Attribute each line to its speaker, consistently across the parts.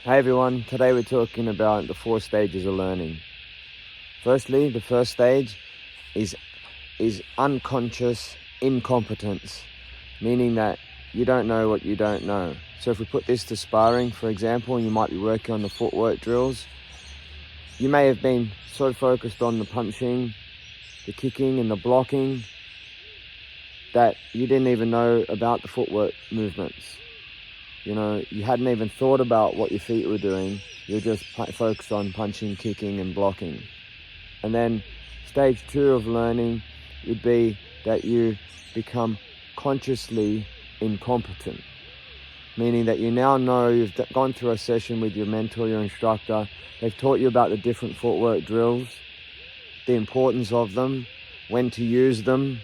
Speaker 1: Hey everyone, today we're talking about the 4 stages of learning. Firstly, the first stage is unconscious incompetence, meaning that you don't know what you don't know. So if we put this to sparring, for example, and you might be working on the footwork drills, you may have been so focused on the punching, the kicking and the blocking that you didn't even know about the footwork movements. You hadn't even thought about what your feet were doing. You're just focused on punching, kicking, and blocking. And then stage 2 of learning would be that you become consciously incompetent, meaning that you now know you've gone through a session with your mentor, your instructor. They've taught you about the different footwork drills, the importance of them, when to use them,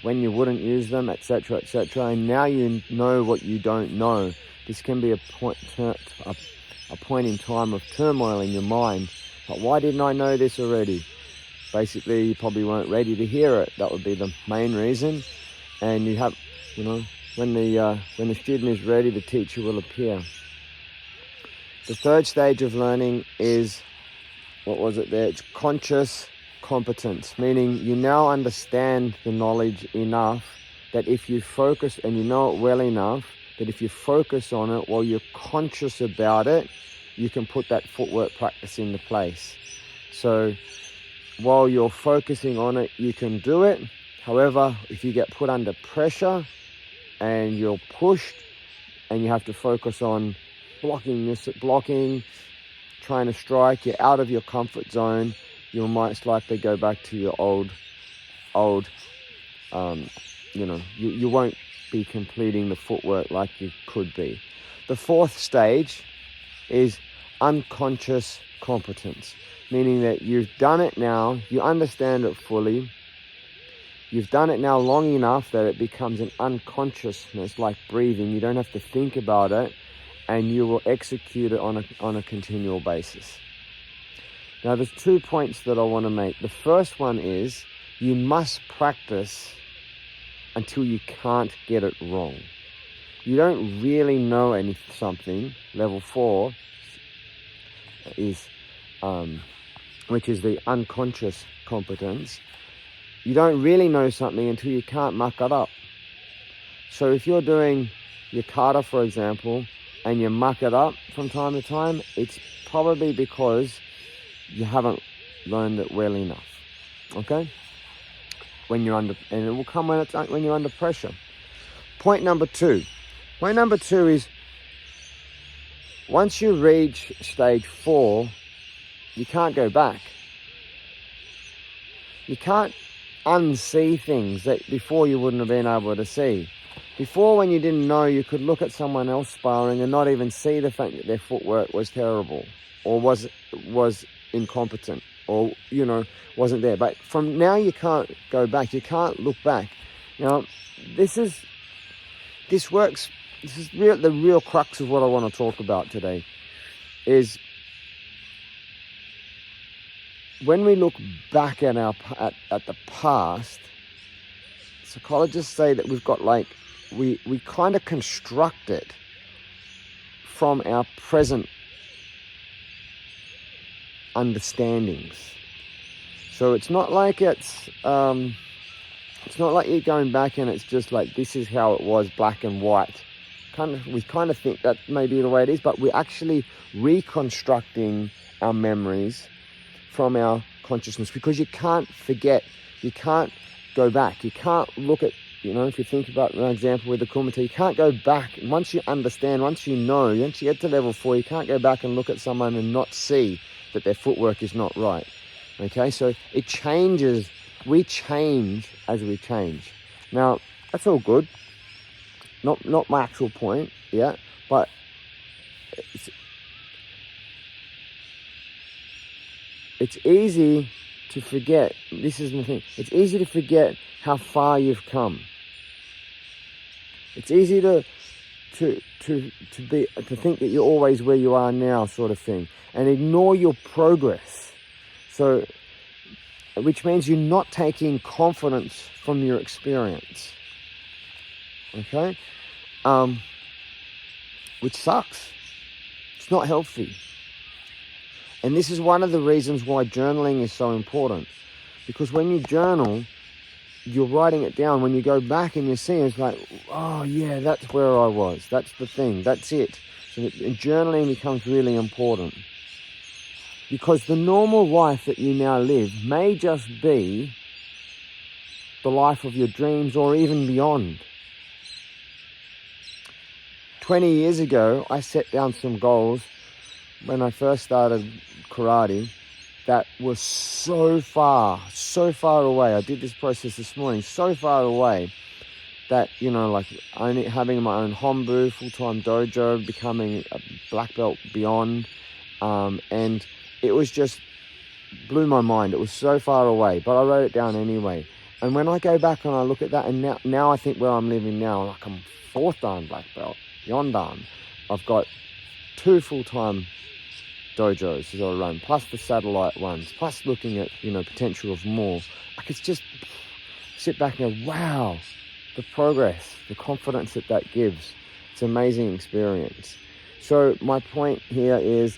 Speaker 1: when you wouldn't use them, etc., etc. And now you know what you don't know. This can be a point in time of turmoil in your mind. But why didn't I know this already? Basically, you probably weren't ready to hear it. That would be the main reason. And you have, when the student is ready, the teacher will appear. The third stage of learning is, It's conscious competence, meaning you now understand the knowledge enough that if you focus, and you know it well enough, that if you focus on it while you're conscious about it, you can put that footwork practice into place. So while you're focusing on it, you can do it. However, if you get put under pressure and you're pushed and you have to focus on blocking, trying to strike, you're out of your comfort zone, you'll most likely go back to your you won't be completing the footwork like you could be. The fourth stage is unconscious competence, meaning that you've done it now, you understand it fully, you've done it now long enough that it becomes an unconsciousness, like breathing. You don't have to think about it, and you will execute it on a continual basis. Now, there's 2 points that I want to make. The first one is you must practice until you can't get it wrong. You don't really know something. Level 4 is, which is the unconscious competence. You don't really know something until you can't muck it up. So if you're doing your kata, for example, and you muck it up from time to time, it's probably because you haven't learned it well enough. Okay? And it will come when you're under pressure. Point number 2 is, once you reach stage 4, you can't go back. You can't unsee things that before you wouldn't have been able to see. Before, when you didn't know, you could look at someone else sparring and not even see the fact that their footwork was terrible or was incompetent or, wasn't there. But from now, you can't go back. You can't look back. Now, this is the real crux of what I want to talk about today, is when we look back at the past, psychologists say that we've got we kind of construct it from our present understandings. So it's not like you're going back and it's just like, this is how it was, black and white. We kind of think that may be the way it is, but we're actually reconstructing our memories from our consciousness, because you can't forget, you can't go back, you can't look at, if you think about an example with the Kumite, you can't go back. Once you understand, once you get to level 4, you can't go back and look at someone and not see that their footwork is not right. Okay, so it changes. We change as we change. Now, that's all good. Not my actual point, yeah, but it's easy to forget. This is the thing. It's easy to forget how far you've come. It's easy to think that you're always where you are now, sort of thing, and ignore your progress. So, which means you're not taking confidence from your experience. Okay, which sucks. It's not healthy. And this is one of the reasons why journaling is so important. Because when you journal, you're writing it down. When you go back and you see it, it's like, oh yeah, that's where I was. That's the thing. That's it. So journaling becomes really important. Because the normal life that you now live may just be the life of your dreams or even beyond. 20 years ago, I set down some goals when I first started karate that were so far away. I did this process this morning, so far away that, you know, like only having my own hombu, full-time dojo, becoming a black belt beyond, and it was just blew my mind. It was so far away, but I wrote it down anyway. And when I go back and I look at that, and now I think where I'm living now, like I'm 4th dan black belt, beyond dan. I've got 2 full-time dojos that I run, plus the satellite ones, plus looking at, you know, potential of more. Like it's just sit back and go, wow, the progress, the confidence that gives. It's an amazing experience. So my point here is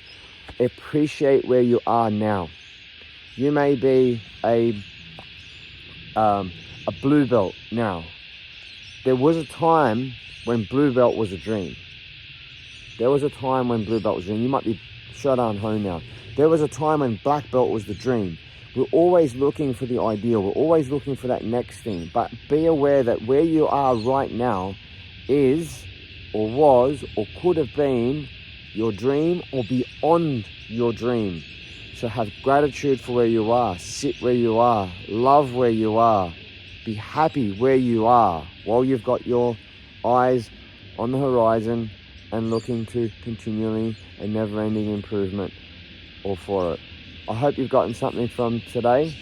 Speaker 1: appreciate where you are now. You may be a blue belt now. There was a time when blue belt was a dream. There was a time when blue belt was a dream. You might be Shodan Ho now. There was a time when black belt was the dream. We're always looking for the ideal. We're always looking for that next thing. But be aware that where you are right now is, or was, or could have been your dream or beyond your dream. So have gratitude for where you are. Sit where you are. Love where you are. Be happy where you are while you've got your eyes on the horizon and looking to continually and never-ending improvement all for it. I hope you've gotten something from today,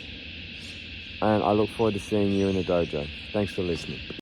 Speaker 1: and I look forward to seeing you in the dojo. Thanks for listening.